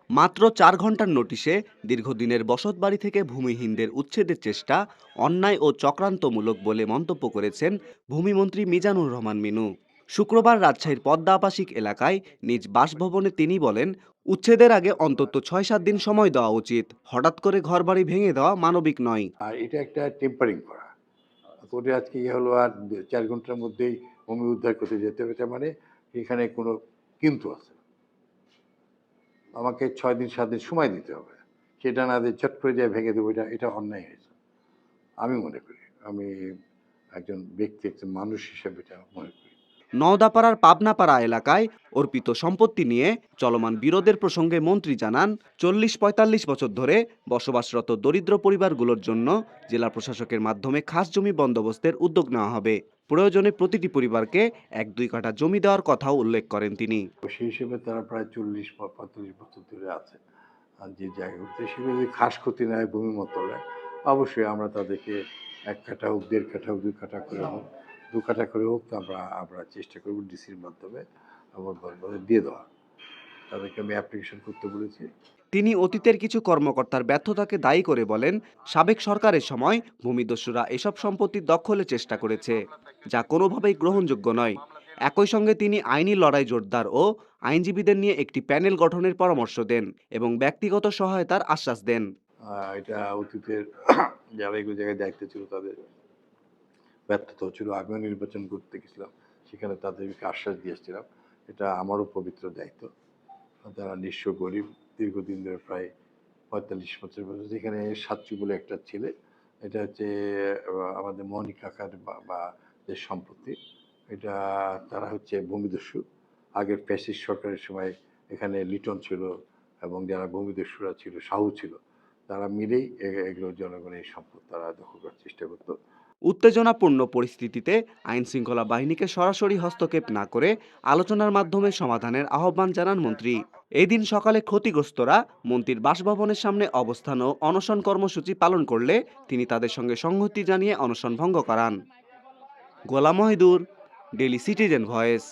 মাত্র ৪ ঘন্টার নোটিশে দীর্ঘদিনের বসতবাড়ি থেকে ভূমিহীনদের উচ্ছেদের চেষ্টা অন্যায় ও চক্রান্তমূলক বলে মন্তব্য করেছেন ভূমিমন্ত্রী মিজানুর রহমান মিনু। শুক্রবার রাজশাহীর পদ্মা আবাসিক এলাকায় নিজ বাসভবনে তিনি বলেন, উচ্ছেদের আগে অন্তত ৬-৭ দিন সময় দেওয়া উচিত। হঠাৎ করে ঘরবাড়ি ভেঙে দেওয়া মানবিক নয়। আর এটা একটা টেম্পারিং করা। ওটা আজকে হলো আর ৪ ঘন্টার মধ্যেই ভূমি উদ্ধার করতে যেতে হবে, তার মানে এখানে কোনো কিন্তু আছে। আমাকে ৬ দিন ৭ দিন সময় দিতে হবে। সেটা না দিয়ে চট করে যায় ভেঙে দেবো, এটা অন্যায় হয়েছে আমি মনে করি। আমি একজন ব্যক্তি, একজন মানুষ হিসেবে এটা মনে করি। নওদাপাড়ার পাবনাপাড়া এলাকায় অর্পিত সম্পত্তি নিয়ে চলমান বিরোধের প্রসঙ্গে মন্ত্রী জানান, ৪০-৪৫ বছর ধরে বসবাসরত দরিদ্র পরিবারগুলোর জন্য জেলা প্রশাসকের মাধ্যমে খাস জমি বন্দোবস্তের উদ্যোগ নেওয়া হবে। প্রয়োজনে প্রতিটি পরিবারকে ১-২ কাঠা জমি দেওয়ার কথাও উল্লেখ করেন তিনি। সেই হিসেবে তারা প্রায় ৪০-৪৫ বছর ধরে আছে। আর যে জায়গাগুলোতে সেগুলো যদি খাস ক্ষতি না হয়, ভূমি মতলে, অবশ্যই আমরা তাদেরকে ১ কাঠা হোক, ১.৫ কাঠা হোক, ২ কাঠা করে হোক, ২ কাঠা করে হোক, আমরা চেষ্টা করব ডিসির মাধ্যমে দিয়ে দেওয়া। তাদেরকে আমি অ্যাপ্লিকেশন করতে বলেছি। তিনি অতীতের কিছু কর্মকর্তার ব্যর্থতাকে দায়ী করে বলেন, সাবেক সরকারের সময় ভূমিদস্যুরা এসব সম্পত্তি দখলের চেষ্টা করেছে, যা কোনোভাবেই গ্রহণযোগ্য নয়। একই সঙ্গে তিনি আইনি লড়াই জোরদার ও আইনজীবীদের নিয়ে একটি প্যানেল গঠনের পরামর্শ দেন এবং ব্যক্তিগত সহায়তার আশ্বাস দেন। এটা অতীতের যারা এগুলো জায়গায় দায়িত্ব ছিল তাদের ব্যর্থতা হচ্ছিল। আমিও নির্বাচন করতে গেছিলাম, সেখানে তাদেরকে আশ্বাস দিয়েছিলাম এটা আমারও পবিত্র দায়িত্ব। তারা নিঃস্ব গরিব, দীর্ঘদিন ধরে প্রায় ৪৫ বছর। যেখানে সাচ্চু বলে একটা ছেলে, এটা হচ্ছে আমাদের মনিক কাকার বা যে সম্পত্তি, এটা তারা হচ্ছে ভূমিদস্যু। আগের ফ্যাসিস্ট সরকারের সময় এখানে লিটন ছিল এবং যারা ভূমিদস্যুরা ছিল, সাহু ছিল, তারা মিলেই এগুলো জনগণের সম্পদ তারা দখল করার চেষ্টা করতো। উত্তেজনাপূর্ণ পরিস্থিতিতে আইনশৃঙ্খলা বাহিনীকে সরাসরি হস্তক্ষেপ না করে আলোচনার মাধ্যমে সমাধানের আহ্বান জানান মন্ত্রী। এই দিন সকালে ক্ষতিগ্রস্তরা মন্ত্রীর বাসভবনের সামনে অবস্থান ও অনশন কর্মসূচি পালন করলে তিনি তাদের সঙ্গে সংহতি জানিয়ে অনশন ভঙ্গ করান। গোলাম মহিদুর, ডেইলি সিটিজেন ভয়েস।